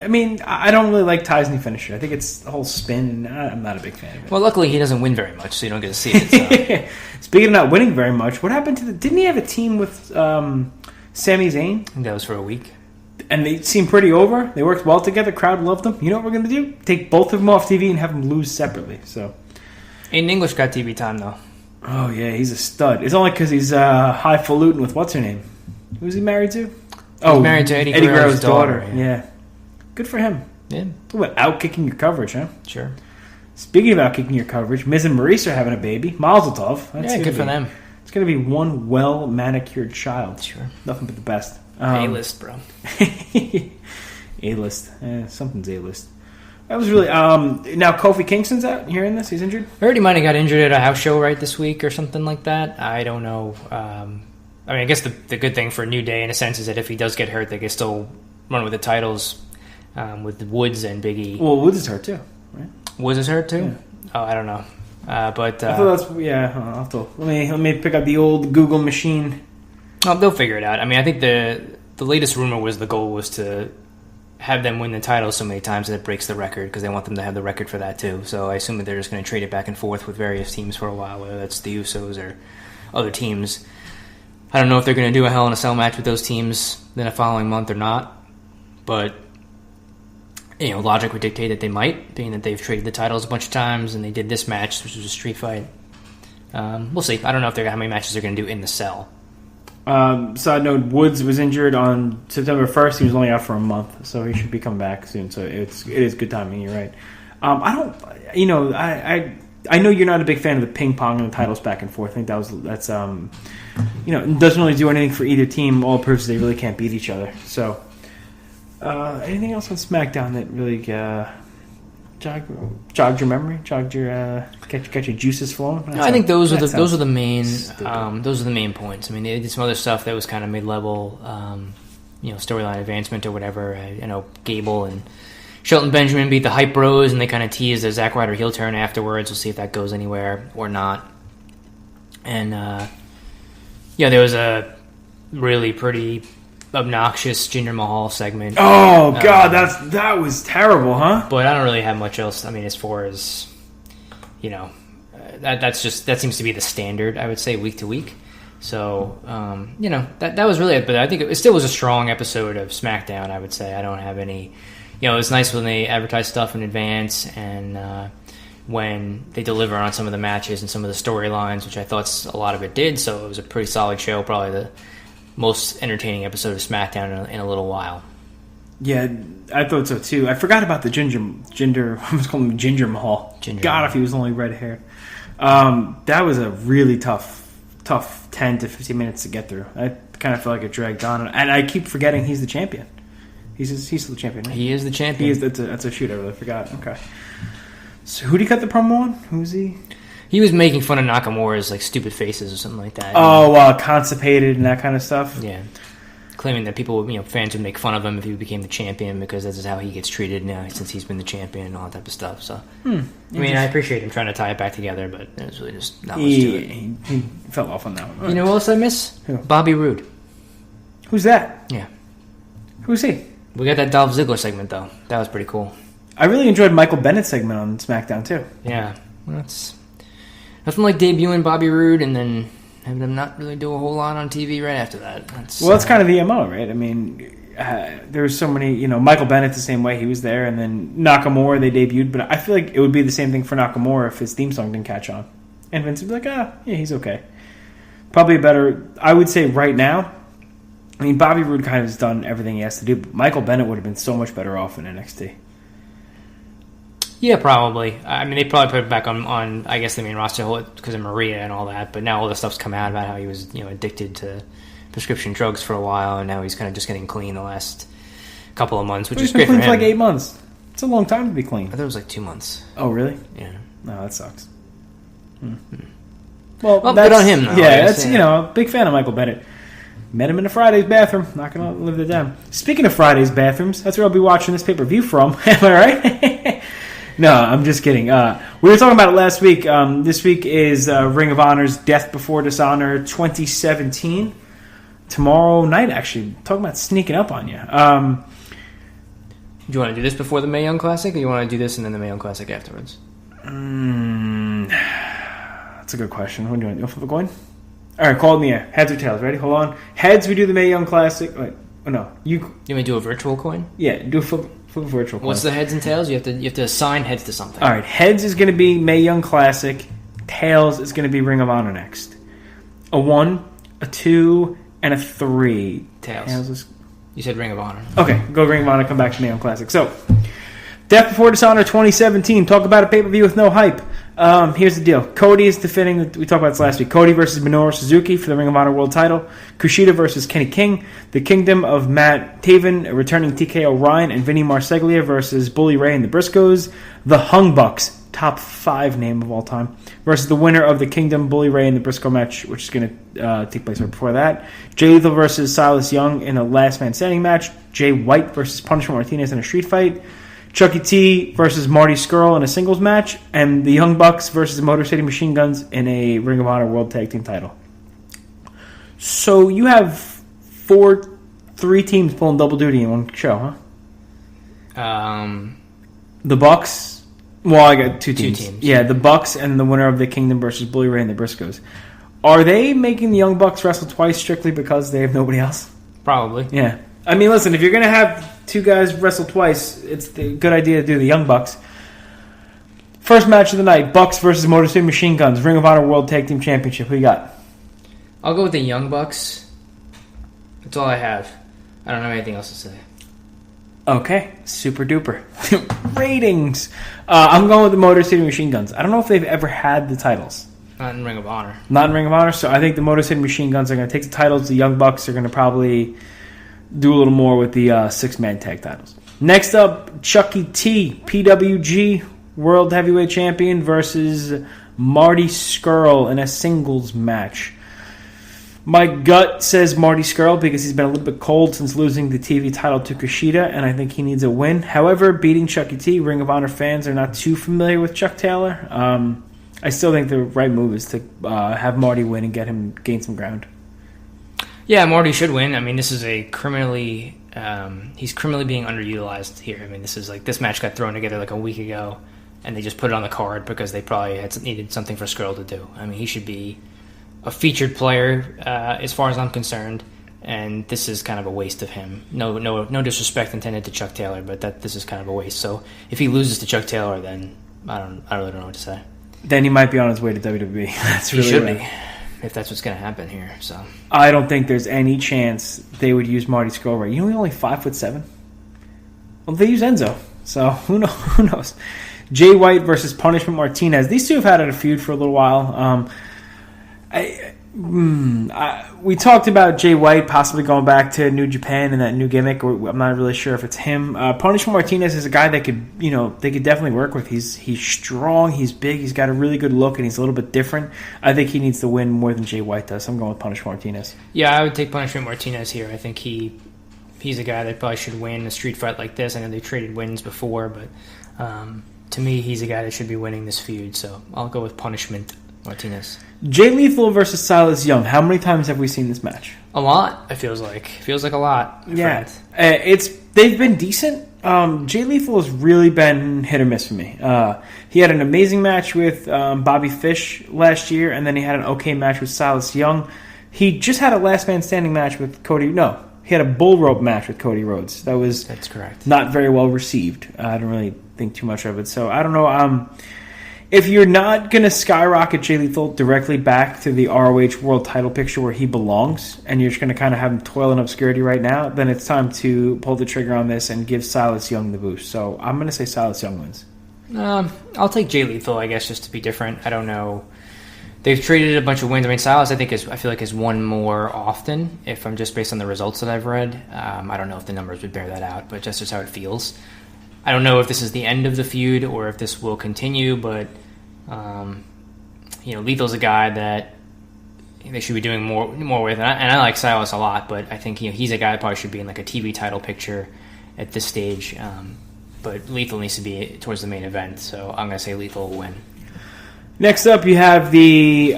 I mean, I don't really like ties and finisher. I think it's the whole spin, and I'm not a big fan of it. Well, luckily he doesn't win very much, so you don't get to see it. So. Speaking of not winning very much, what happened to didn't he have a team with Sami Zayn? I think that was for a week. And they seemed pretty over. They worked well together. Crowd loved them. You know what we're going to do? Take both of them off TV and have them lose separately. So, Aiden English got TV time, though. Oh, yeah, he's a stud. It's only because he's highfalutin with what's her name? Who's he married to? He's married to Eddie Guerrero's daughter. Yeah. Good for him. Yeah. Talk about out-kicking your coverage, huh? Sure. Speaking of out-kicking your coverage, Miz and Maurice are having a baby. Mazel tov. Good for them. It's going to be one well-manicured child. Sure. Nothing but the best. A-list, bro. A-list. Something's A-list. That was really... now, Kofi Kingston's out. You hearing this? He's injured? I heard he might have got injured at a house show right this week or something like that. I don't know. I mean, I guess the good thing for New Day, in a sense, is that if he does get hurt, they can still run with the titles with Woods and Big E. Well, Woods is hurt, too, right? Woods is hurt, too? Yeah. Oh, I don't know. But I thought that's... Yeah, I'll have to... Let me pick up the old Google machine. Oh, they'll figure it out. I mean, I think the latest rumor was the goal was to have them win the title so many times that it breaks the record because they want them to have the record for that too. So I assume that they're just going to trade it back and forth with various teams for a while, whether that's the Usos or other teams. I don't know if they're going to do a Hell in a Cell match with those teams in the following month or not, but logic would dictate that they might, being that they've traded the titles a bunch of times and they did this match, which was a street fight. We'll see. I don't know how many matches they're going to do in the cell. Side note, Woods was injured on September 1st. He was only out for a month, so he should be coming back soon. So it is good timing. You're right. I know you're not a big fan of the ping pong and the titles back and forth. I think that's it doesn't really do anything for either team. All it proves is they really can't beat each other. So, anything else on SmackDown that really jogged your memory, got your juices flowing? No, I think those are the main points. I mean, they did some other stuff that was kind of mid-level, storyline advancement or whatever. I know Gable and Shelton Benjamin beat the Hype Bros, and they kind of teased a Zack Ryder heel turn afterwards. We'll see if that goes anywhere or not. And there was a really pretty obnoxious Jinder Mahal segment. Oh God, that was terrible, huh? But I don't really have much else. I mean, as far as that seems to be the standard, I would say, week to week. So that was really it. But I think it still was a strong episode of SmackDown. I would say I don't have any. It's nice when they advertise stuff in advance and when they deliver on some of the matches and some of the storylines, which I thought a lot of it did. So it was a pretty solid show. Probably the most entertaining episode of SmackDown in a little while. Yeah, I thought so too. I forgot about the Jinder. I was calling him Ginger Mahal. God, if he was only red haired. That was a really tough 10 to 15 minutes to get through. I kind of felt like it dragged on, and I keep forgetting he's the champion. He's still the champion, right? He is the champion. That's a shoot. I really forgot. Okay. So who did he cut the promo on? Who's he? He was making fun of Nakamura's stupid faces or something like that. Oh, constipated and that kind of stuff. Yeah, claiming that people, fans would make fun of him if he became the champion because this is how he gets treated now since he's been the champion and all that type of stuff. So, I mean, I appreciate him trying to tie it back together, but it was really just not much to it. He fell off on that one. You know what else I miss? Who? Bobby Roode. Who's that? Yeah. Who's he? We got that Dolph Ziggler segment though. That was pretty cool. I really enjoyed Michael Bennett's segment on SmackDown too. Yeah, well, that's nothing like debuting Bobby Roode and then having him not really do a whole lot on TV right after that. That's kind of the MO, right? I mean, there was so many, Michael Bennett the same way, he was there, and then Nakamura they debuted, but I feel like it would be the same thing for Nakamura if his theme song didn't catch on. And Vince would be like, yeah, he's okay. Probably better, I would say right now, I mean, Bobby Roode kind of has done everything he has to do, but Michael Bennett would have been so much better off in NXT. Yeah, probably. I mean, they probably put it back on I guess, the main roster because of Maria and all that, but now all the stuff's come out about how he was, addicted to prescription drugs for a while, and now he's kind of just getting clean the last couple of months, which is great for him. He's been clean for like 8 months. It's a long time to be clean. I thought it was like 2 months. Oh, really? Yeah. No, that sucks. Well, good on him, though. Yeah, that's, a big fan of Michael Bennett. Met him in the Friday's bathroom. Not going to live that down. Speaking of Friday's bathrooms, that's where I'll be watching this pay-per-view from. Am I right? No, I'm just kidding. We were talking about it last week. This week is Ring of Honor's Death Before Dishonor 2017. Tomorrow night, actually. Talking about sneaking up on you. Do you want to do this before the Mae Young Classic, or you want to do this and then the Mae Young Classic afterwards? That's a good question. What do you want? You want to flip a coin? All right, call it in the air. Heads or tails? Ready? Hold on. Heads, we do the Mae Young Classic. Wait, oh no, you want me to do a virtual coin? Yeah, do a flip a virtual coin. What's the heads and tails? You have to assign heads to something. All right, heads is going to be Mae Young Classic. Tails is going to be Ring of Honor next. A 1, a 2, and a 3. Tails is... You said Ring of Honor. Okay, go Ring of Honor, come back to Mae Young Classic. So, Death Before Dishonor 2017. Talk about a pay-per-view with no hype. Here's the deal. Cody is defending, we talked about this last week, Cody versus Minoru Suzuki for the Ring of Honor World title. Kushida versus Kenny King. The Kingdom of Matt Taven, returning TKO Ryan and Vinny Marseglia versus Bully Ray and the Briscoes. The Hung Bucks, top 5 name of all time, versus the winner of the Kingdom, Bully Ray and the Briscoe match, which is going to take place right before that. Jay Lethal versus Silas Young in a last man standing match. Jay White versus Punishment Martinez in a street fight. Chucky T versus Marty Scurll in a singles match, and the Young Bucks versus the Motor City Machine Guns in a Ring of Honor World Tag Team title. So you have 3 teams pulling double duty in one show, huh? The Bucks. Well, I got 2 teams. Yeah, the Bucks and the winner of the Kingdom versus Bully Ray and the Briscoes. Are they making the Young Bucks wrestle twice strictly because they have nobody else? Probably. Yeah. I mean, listen, if you're going to have 2 guys wrestle twice, it's a good idea to do the Young Bucks. First match of the night, Bucks versus Motor City Machine Guns, Ring of Honor World Tag Team Championship. Who you got? I'll go with the Young Bucks. That's all I have. I don't have anything else to say. Okay, super duper. Ratings. I'm going with the Motor City Machine Guns. I don't know if they've ever had the titles. Not in Ring of Honor. Not in Ring of Honor, so I think the Motor City Machine Guns are going to take the titles. The Young Bucks are going to probably do a little more with the 6-man tag titles. Next up, Chucky T, PWG World Heavyweight Champion versus Marty Scurll in a singles match. My gut says Marty Scurll because he's been a little bit cold since losing the TV title to Kushida, and I think he needs a win. However, beating Chucky T, Ring of Honor fans are not too familiar with Chuck Taylor. I still think the right move is to have Marty win and get him gain some ground. Yeah, Marty should win. I mean, this is a criminally... he's criminally being underutilized here. I mean, this match got thrown together like a week ago, and they just put it on the card because they probably needed something for Scurll to do. I mean, he should be a featured player as far as I'm concerned, and this is kind of a waste of him. No disrespect intended to Chuck Taylor, but this is kind of a waste. So if he loses to Chuck Taylor, then I really don't know what to say. Then he might be on his way to WWE. He should be. If that's what's going to happen here, so I don't think there's any chance they would use Marty Scurll right. You know, he's only 5'7". Well, they use Enzo, so who knows? Jay White versus Punishment Martinez. These two have had a feud for a little while. We talked about Jay White possibly going back to New Japan and that new gimmick. I'm not really sure if it's him. Punishment Martinez is a guy that they could definitely work with. He's strong, he's big, he's got a really good look, and he's a little bit different. I think he needs to win more than Jay White does. I'm going with Punishment Martinez. Yeah, I would take Punishment Martinez here. I think he's a guy that probably should win a street fight like this. I know they traded wins before, but to me, he's a guy that should be winning this feud. So I'll go with Punishment Martinez. Jay Lethal versus Silas Young. How many times have we seen this match? A lot. It feels like a lot. Yeah, they've been decent. Jay Lethal has really been hit or miss for me. He had an amazing match with Bobby Fish last year, and then he had an okay match with Silas Young. He just had a last man standing match with Cody. No, he had a bull rope match with Cody Rhodes. That's correct. Not very well received. I don't really think too much of it. So I don't know. If you're not going to skyrocket Jay Lethal directly back to the ROH World title picture where he belongs, and you're just going to kind of have him toil in obscurity right now, then it's time to pull the trigger on this and give Silas Young the boost. So I'm going to say Silas Young wins. I'll take Jay Lethal, I guess, just to be different. I don't know. They've traded a bunch of wins. I mean, Silas, I feel like has won more often, if I'm just based on the results that I've read. I don't know if the numbers would bear that out, but just how it feels. I don't know if this is the end of the feud or if this will continue, but Lethal's a guy that they should be doing more with, and I like Silas a lot, but I think he's a guy that probably should be in like a TV title picture at this stage. But Lethal needs to be towards the main event, so I'm going to say Lethal will win. Next up, you have the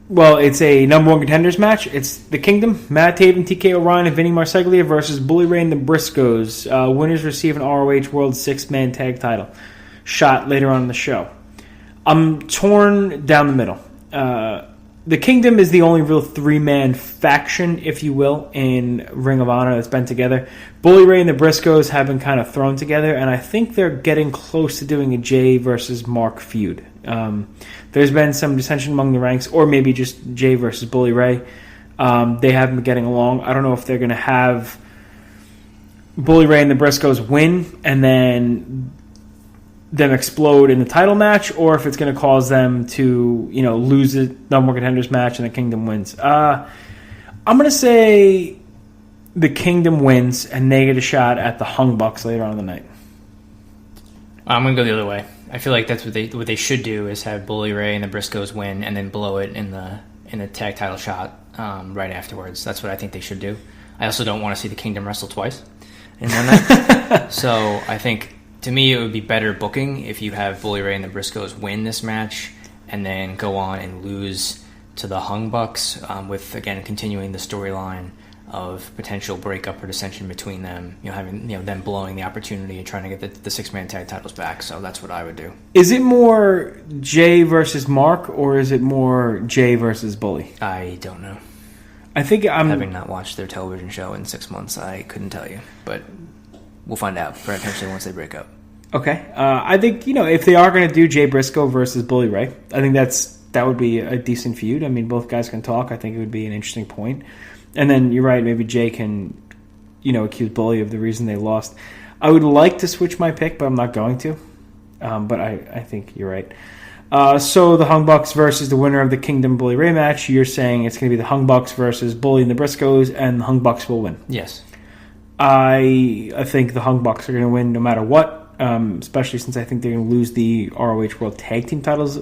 Well, it's a number one contenders match. It's the Kingdom, Matt Taven, TK O'Ryan, and Vinny Marseglia versus Bully Ray and the Briscoes. Winners receive an ROH World Six-Man Tag Title shot later on in the show. I'm torn down the middle. The Kingdom is the only real three-man faction, if you will, in Ring of Honor that's been together. Bully Ray and the Briscoes have been kind of thrown together, and I think they're getting close to doing a Jay versus Mark feud. There's been some dissension among the ranks, or maybe just Jay versus Bully Ray. They haven't been getting along. I don't know if they're going to have Bully Ray and the Briscoes win and then them explode in the title match, or if it's going to cause them to, lose the number one contenders match and the Kingdom wins. I'm going to say the Kingdom wins and they get a shot at the Hung Bucks later on in the night. I'm going to go the other way. I feel like that's what they should do is have Bully Ray and the Briscoes win and then blow it in the tag title shot right afterwards. That's what I think they should do. I also don't want to see the Kingdom wrestle twice in one night. So I think, to me, it would be better booking if you have Bully Ray and the Briscoes win this match and then go on and lose to the Hung Bucks with, again, continuing the storyline of potential breakup or dissension between them, having them blowing the opportunity and trying to get the six-man tag titles back. So that's what I would do. Is it more Jay versus Mark, or is it more Jay versus Bully? I don't know. I think having not watched their television show in 6 months, I couldn't tell you, but we'll find out potentially once they break up. Okay, I think if they are going to do Jay Briscoe versus Bully Ray, I think that would be a decent feud. I mean, both guys can talk. I think it would be an interesting point. And then you're right, maybe Jay can, accuse Bully of the reason they lost. I would like to switch my pick, but I'm not going to. But I think you're right. So the Hung Bucks versus the winner of the Kingdom Bully Ray match, you're saying it's going to be the Hung Bucks versus Bully and the Briscoes, and the Hung Bucks will win. Yes. I think the Hung Bucks are going to win no matter what, especially since I think they're going to lose the ROH World Tag Team titles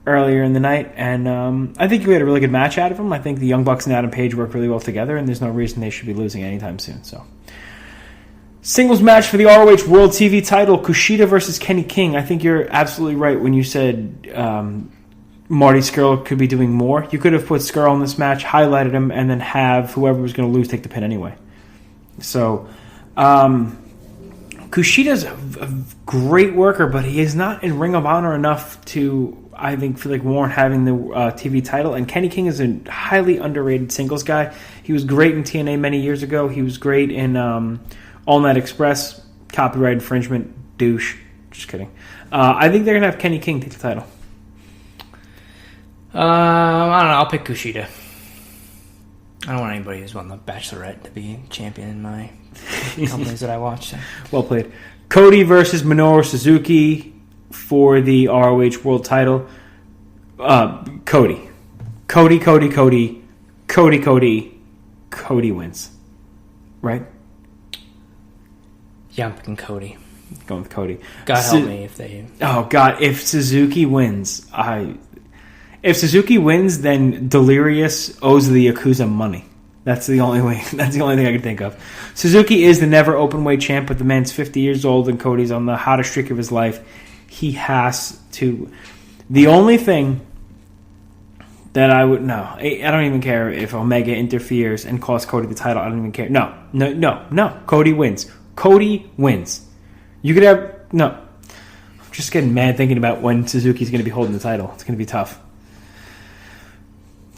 earlier in the night. And I think we had a really good match out of them. I think the Young Bucks and Adam Page work really well together, and there's no reason they should be losing anytime soon. So, singles match for the ROH World TV title, Kushida versus Kenny King. I think you're absolutely right when you said Marty Scurll could be doing more. You could have put Scurll in this match, highlighted him, and then have whoever was going to lose take the pin anyway. So, Kushida's a great worker, but he is not in Ring of Honor enough to, I think, feel like warrant having the TV title. And Kenny King is a highly underrated singles guy. He was great in TNA many years ago. He was great in All Night Express. Copyright infringement, douche. Just kidding. I think they're going to have Kenny King take the title. I don't know. I'll pick Kushida. I don't want anybody who's won the Bachelorette to be champion in my companies that I watch. So. Well played. Cody versus Minoru Suzuki for the ROH World title. Cody wins. Right? Yeah, I'm picking Cody. Going with Cody. God help me if they... Oh, God. If Suzuki wins, then Delirious owes the Yakuza money. That's the only way. That's the only thing I can think of. Suzuki is the never open-weight champ, but the man's 50 years old and Cody's on the hottest streak of his life. He has to... The only thing that I would... No, I don't even care if Omega interferes and costs Cody the title. I don't even care. No. Cody wins. Cody wins. You could have... No. I'm just getting mad thinking about when Suzuki's going to be holding the title. It's going to be tough.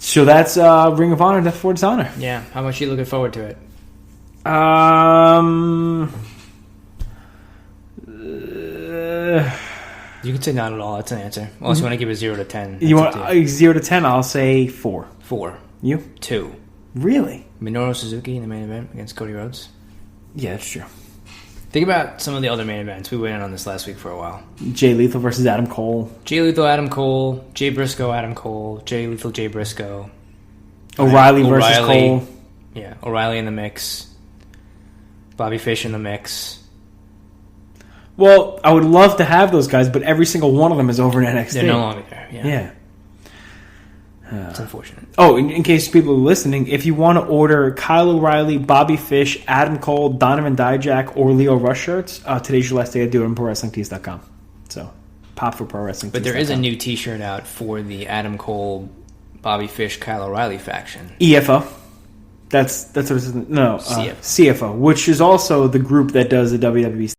So that's Ring of Honor, Death Before Dishonor. Yeah. How much are you looking forward to it? You can say not at all. That's an answer. Unless you want to give it 0 to 10. You want 0 to 10? I'll say 4. 4. You? 2. Really? Minoru Suzuki in the main event against Cody Rhodes. Yeah, that's true. Think about some of the other main events. We went in on this last week for a while. Jay Lethal versus Adam Cole. Jay Lethal, Adam Cole. Jay Briscoe, Adam Cole. Jay Lethal, Jay Briscoe. O'Reilly versus Cole. Yeah, O'Reilly in the mix. Bobby Fish in the mix. Well, I would love to have those guys, but every single one of them is over in NXT. They're no longer there. Yeah. It's unfortunate. Oh, in case people are listening, if you want to order Kyle O'Reilly, Bobby Fish, Adam Cole, Donovan Dijak, or Leo Rush shirts, today's your last day to do it on ProWrestlingTees.com. So, pop for ProWrestlingTees.com. But there is a new T-shirt out for the Adam Cole Bobby Fish, Kyle O'Reilly faction. EFO. That's what it's no CFO. CFO, which is also the group that does the WWE